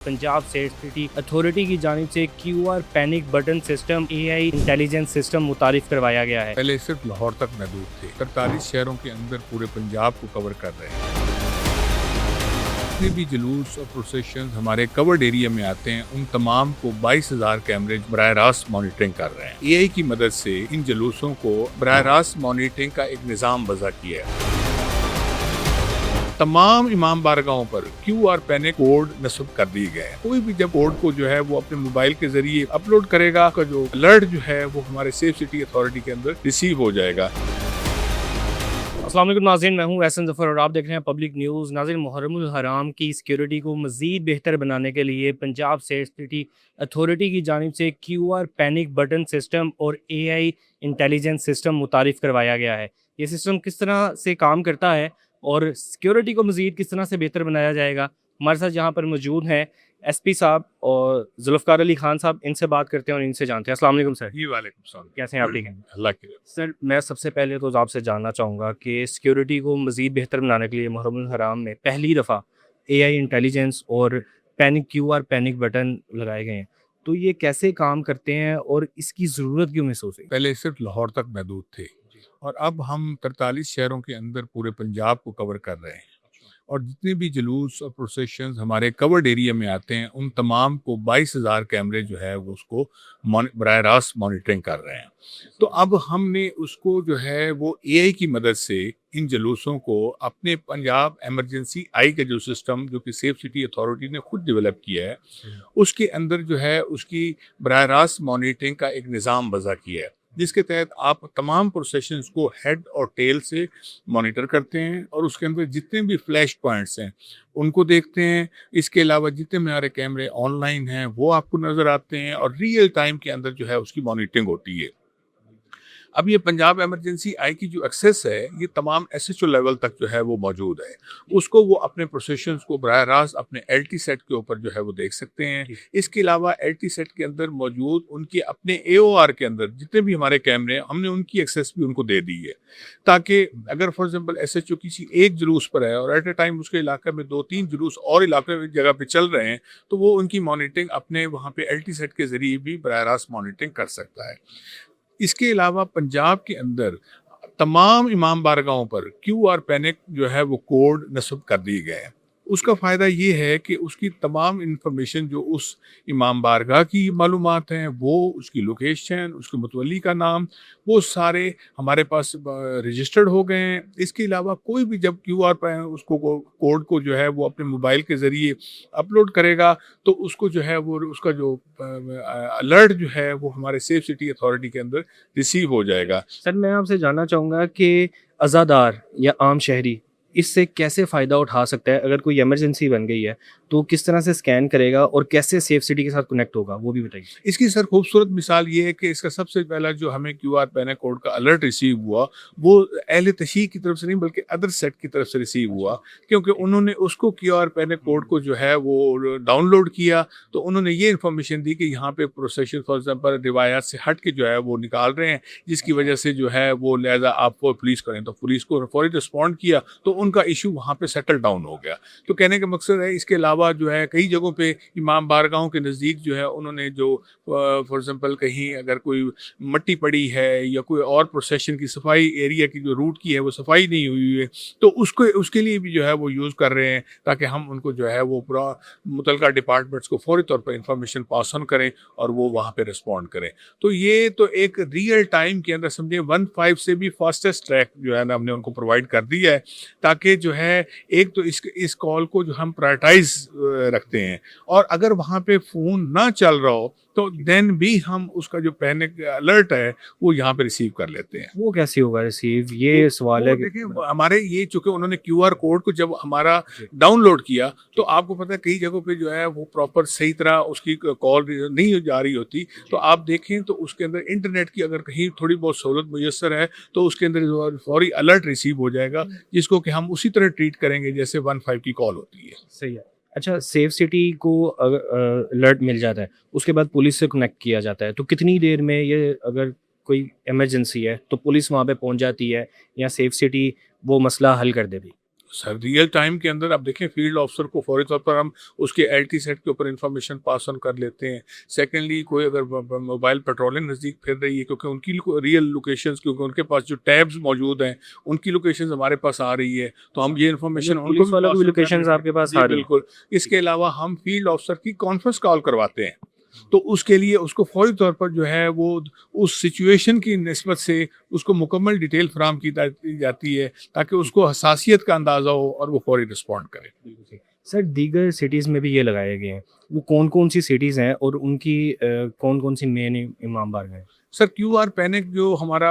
Punjab safety authority की जानिब से QR panic button system AI intelligence system मुतारिफ करवाया गया है। पहले सिर्फ लाहौर तक महदूद थे, 43 शहरों के अंदर पूरे पंजाब को कवर कर रहे हैं। जितने भी जुलूस और प्रोसेशन हमारे कवर्ड एरिया में आते हैं उन तमाम को 22,000 कैमरे बराह रास्त मॉनिटरिंग कर रहे हैं। AI की मदद से इन जुलूसों को बराह रास्त मॉनिटरिंग का एक निज़ाम वज़ा किया है। तमाम इमाम बारगाहों पर QR पैनिक कोड नस्ब कर दिए गए हैं। कोई भी जब कोड को जो है वो अपने मोबाइल के जरिए अपलोड करेगा, का जो अलर्ट जो है वो हमारे सेफ सिटी अथॉरिटी के अंदर रिसीव हो जाएगा। अस्सलाम वालेकुम नाज़रीन, मैं हूं एहसन ज़फ़र और आप देख रहे हैं पब्लिक न्यूज़। नाज़रीन, मुहर्रमुल हराम की सिक्योरिटी को मज़ीद बेहतर बनाने के लिए पंजाब सेफ्टी अथॉरिटी की जानिब से QR पैनिक बटन सिस्टम और AI इंटेलिजेंस सिस्टम मुतारिफ करवाया गया है। ये सिस्टम किस तरह से काम करता है और सिक्योरिटी को मज़ीद किस तरह से बेहतर बनाया जाएगा, हमारे साथ यहाँ पर मौजूद हैं SP साहब और जुल्फ़कार अली खान साहब। इनसे बात करते हैं और इनसे जानते हैं। अस्सलाम वालेकुम सर। जी वालेकुम सलाम। कैसे हैं आप? ठीक हैं अल्लाह के सर। मैं सबसे पहले तो आपसे जानना चाहूँगा कि सिक्योरिटी को मज़ीद बेहतर बनाने के लिए मुहर्रमुल हराम में पहली दफ़ा AI इंटेलिजेंस और पैनिक QR पैनिक बटन लगाए गए हैं, तो ये कैसे काम करते हैं और इसकी ज़रूरत क्यों महसूस हुई? पहले सिर्फ लाहौर तक महदूद थे और अब हम 43 शहरों के अंदर पूरे पंजाब को कवर कर रहे हैं। और जितने भी जुलूस और प्रोसेशन हमारे कवर्ड एरिया में आते हैं उन तमाम को 22,000 कैमरे जो है वो उसको बराह रास्त मॉनिटरिंग कर रहे हैं। तो अब हमने उसको जो है वो AI की मदद से इन जुलूसों को अपने पंजाब एमरजेंसी आई का जो सिस्टम जो कि सेफ सिटी अथॉरिटी ने खुद डेवलप किया है उसके अंदर जो है उसकी बराह रास्त मॉनिटरिंग का एक निज़ाम वज़ा किया है, जिसके तहत आप तमाम प्रोसेशंस को हेड और टेल से मॉनिटर करते हैं और उसके अंदर जितने भी फ्लैश पॉइंट्स हैं उनको देखते हैं। इसके अलावा जितने हमारे कैमरे ऑनलाइन हैं वो आपको नज़र आते हैं और रियल टाइम के अंदर जो है उसकी मॉनिटरिंग होती है। अब ये पंजाब एमरजेंसी आई की जो एक्सेस है ये तमाम SHO लेवल तक जो है वो मौजूद है। उसको वो अपने प्रोसेशंस को बराह रास्त अपने LT सेट के ऊपर जो है वो देख सकते हैं। इसके अलावा LT सेट के अंदर मौजूद उनके अपने AOR के अंदर जितने भी हमारे कैमरे हैं हमने उनकी एक्सेस भी उनको दे दी है, ताकि अगर फॉर एग्जाम्पल SHO किसी एक जुलूस पर है और एट ए टाइम उसके इलाके में 2-3 जुलूस और इलाके जगह पे चल रहे हैं तो वो उनकी मॉनिटरिंग अपने वहाँ पे LT सेट के जरिए भी बराह रास्त मॉनिटरिंग कर सकता है। इसके अलावा पंजाब के अंदर तमाम इमाम बारगाहों पर QR पैनिक जो है वो कोड नस्ब कर दिए गए हैं। उसका फ़ायदा ये है कि उसकी तमाम इन्फॉर्मेशन जो उस इमाम बारगाह की मालूमात हैं वो उसकी लोकेशन, उसके मुतवल्ली का नाम, वो सारे हमारे पास रजिस्टर्ड हो गए हैं। इसके अलावा कोई भी जब QR उसको कोड को जो है वो अपने मोबाइल के ज़रिए अपलोड करेगा तो उसको जो है वो उसका जो अलर्ट जो है वो हमारे सेफ सिटी अथॉरिटी के अंदर रिसीव हो जाएगा। सर, मैं आपसे जानना चाहूँगा कि अज़ादार या आम शहरी इससे कैसे फ़ायदा उठा सकता है? अगर कोई इमरजेंसी बन गई है तो किस तरह से स्कैन करेगा और कैसे सेफ सिटी के साथ कनेक्ट होगा, वो भी बताइए। इसकी सर खूबसूरत मिसाल ये है कि इसका सबसे पहला जो हमें QR पैनिक कोड का अलर्ट रिसीव हुआ वो अहले तशीह की तरफ से नहीं बल्कि अदर सेट की तरफ से रिसीव हुआ, क्योंकि उन्होंने उसको QR पैनिक कोड को जो है वो डाउनलोड किया तो उन्होंने ये इन्फॉर्मेशन दी कि यहाँ पे प्रोसेशन फॉर एग्जाम्पल रिवायात से हट के जो है वो निकाल रहे हैं, जिसकी वजह से जो है वो लिहाजा आपको पुलिस करें, तो पुलिस को फौरी रिस्पॉन्ड किया तो उनका इशू वहाँ पे सेटल डाउन हो गया। तो कहने का मकसद है इसके अलावा जो है कई जगहों पे इमाम बारगाहों के नज़दीक जो है उन्होंने जो फॉर एग्जाम्पल कहीं अगर कोई मट्टी पड़ी है या कोई और प्रोसेशन की सफाई एरिया की जो रूट की है वो सफाई नहीं हुई है तो उसको उसके लिए भी जो है वो यूज़ कर रहे हैं, ताकि हम उनको जो है वो पूरा मुतलका डिपार्टमेंट्स को फौरी तौर पर इंफॉर्मेशन पास ऑन करें और वो वहाँ पे रिस्पॉन्ड करें। तो ये तो एक रियल टाइम के अंदर समझे 1.5 से भी फास्टेस्ट ट्रैक जो है ना हमने उनको प्रोवाइड कर दिया है, ताकि जो है एक तो इस कॉल को जो हम प्रायोरिटाइज रखते हैं और अगर वहाँ पे फ़ोन ना चल रहा हो तो देन भी हम उसका जो पैनिक अलर्ट है वो यहाँ पे रिसीव कर लेते हैं। वो कैसे होगा रिसीव, ये सवाल है। देखिए हमारे ये चूंकि उन्होंने QR कोड को जब हमारा डाउनलोड किया तो आपको पता है कई जगहों पे जो है वो प्रॉपर सही तरह उसकी कॉल नहीं जा रही होती, तो आप देखें तो उसके अंदर इंटरनेट की अगर कहीं थोड़ी बहुत सहूलत मुयसर है तो उसके अंदर फौरी अलर्ट रिसीव हो जाएगा, जिसको कि हम उसी तरह ट्रीट करेंगे जैसे 1.5 की कॉल होती है। सही है। अच्छा, सेफ सिटी को अलर्ट मिल जाता है, उसके बाद पुलिस से कनेक्ट किया जाता है, तो कितनी देर में ये अगर कोई इमरजेंसी है तो पुलिस वहाँ पे पहुँच जाती है या सेफ सिटी वो मसला हल कर देगी? सर रियल टाइम के अंदर आप देखें फील्ड ऑफिसर को फौरी तौर पर हम उसके एलटी सेट के ऊपर इंफॉर्मेशन पास ऑन कर लेते हैं। सेकेंडली कोई अगर मोबाइल पेट्रोलिंग नज़दीक फिर रही है, क्योंकि उनकी रियल लोकेशंस, क्योंकि उनके पास जो टैब्स मौजूद हैं उनकी लोकेशंस हमारे पास आ रही है, तो हम ये इन्फॉर्मेशन पुलिस वालों की लोकेशंस आपके पास आ रही है? बिल्कुल। इसके अलावा हम फील्ड ऑफिसर की कॉन्फ्रेंस कॉल करवाते हैं, तो उसके लिए उसको फौरी तौर पर जो है वो उस सिचुएशन की निस्बत से उसको मुकम्मल डिटेल फराहम की जाती है, ताकि उसको हसासियत का अंदाज़ा हो और वो फौरी रिस्पॉन्ड करे। सर दीगर सिटीज़ में भी ये लगाए गए हैं, वो कौन कौन सी सिटीज़ हैं और उनकी कौन कौन सी मेन इमाम बारगाह हैं? सर QR पैनिक जो हमारा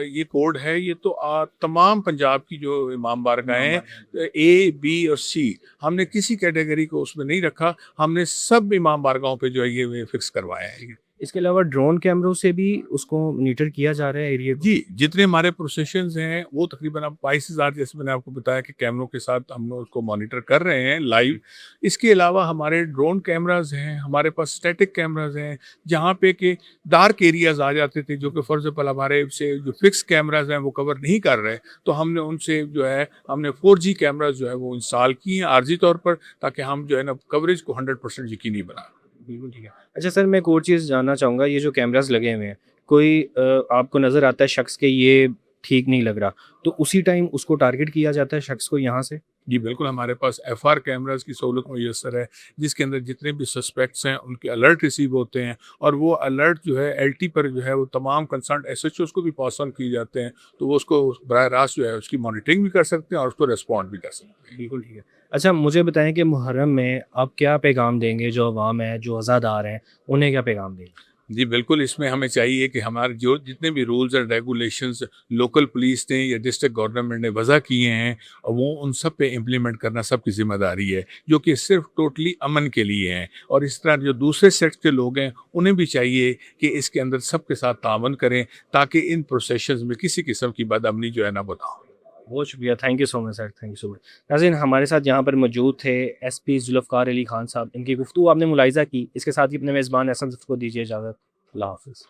ये कोड है, ये तो तमाम पंजाब की जो इमाम बारगाहें हैं A, B और C, हमने किसी कैटेगरी को उसमें नहीं रखा, हमने सब इमाम बारगाहों पे जो है ये फिक्स करवाया है। इसके अलावा ड्रोन कैमरों से भी उसको मॉनिटर किया जा रहा है एरिया को? जी, जितने हमारे प्रोसेशंस हैं वो तकरीबन अब 22,000, जैसे मैंने आपको बताया कि कैमरों के साथ हम उसको मॉनिटर कर रहे हैं लाइव। इसके अलावा हमारे ड्रोन कैमराज हैं, हमारे पास स्टैटिक कैमराज हैं, जहाँ पे कि डार्क एरियाज आ जाते थे जो कि फॉर एग्जाम्पल हमारे से जो फिक्स कैमराज हैं वो कवर नहीं कर रहे, तो हमने उनसे जो है हमने 4G कैमराज जो है वो इंस्टॉल किए हैं आर्जी तौर पर, ताकि हम जो है ना कवरेज को 100% यकीनी बनाएं। बिल्कुल ठीक है। अच्छा सर, मैं एक और चीज़ जानना चाहूँगा, ये जो कैमरास लगे हुए हैं, कोई आपको नज़र आता है शख्स के ये ठीक नहीं लग रहा, तो उसी टाइम उसको टारगेट किया जाता है शख्स को यहाँ से? जी बिल्कुल, हमारे पास FR कैमराज की सहूलत मुयस्सर है, जिसके अंदर जितने भी सस्पेक्ट्स हैं उनके अलर्ट रिसीव होते हैं, और वो अलर्ट जो है LT पर जो है वो तमाम कंसर्न SHOs को भी पास ऑन किए जाते हैं, तो वो उसको बराह रास्त जो है उसकी मॉनिटरिंग भी कर सकते हैं और उसको रिस्पॉन्ड भी कर सकते हैं। बिल्कुल ठीक है। अच्छा मुझे बताएं कि मुहर्रम में आप क्या पैगाम देंगे, जो अवाम है, जो अज़ादार हैं, उन्हें क्या पैगाम देंगे? जी बिल्कुल, इसमें हमें चाहिए कि हमारे जो जितने भी rules and regulations local police ने या डिस्ट्रिक्ट गवर्नमेंट ने वज़ा किए हैं, और वो उन सब पे इम्प्लीमेंट करना सबकी ज़िम्मेदारी है, जो कि सिर्फ टोटली अमन के लिए हैं। और इस तरह जो दूसरे सेक्ट के लोग हैं उन्हें भी चाहिए कि इसके अंदर सबके साथ तावन करें, ताकि इन प्रोसेशंस में किसी किस्म की बदअमनी जो है ना हो। बहुत शुक्रिया, thank you so much sir, thank you so much. नाज़रीन, हमारे साथ यहाँ पर मौजूद थे SP जुल्फ़कार अली खान साहब, इनकी गुफ्तगू आपने मुलाहिज़ा की। इसके साथ ही अपने मेज़बान एहसन सफ़र को दीजिए इजाज़त। अल्लाह हाफ़िज़।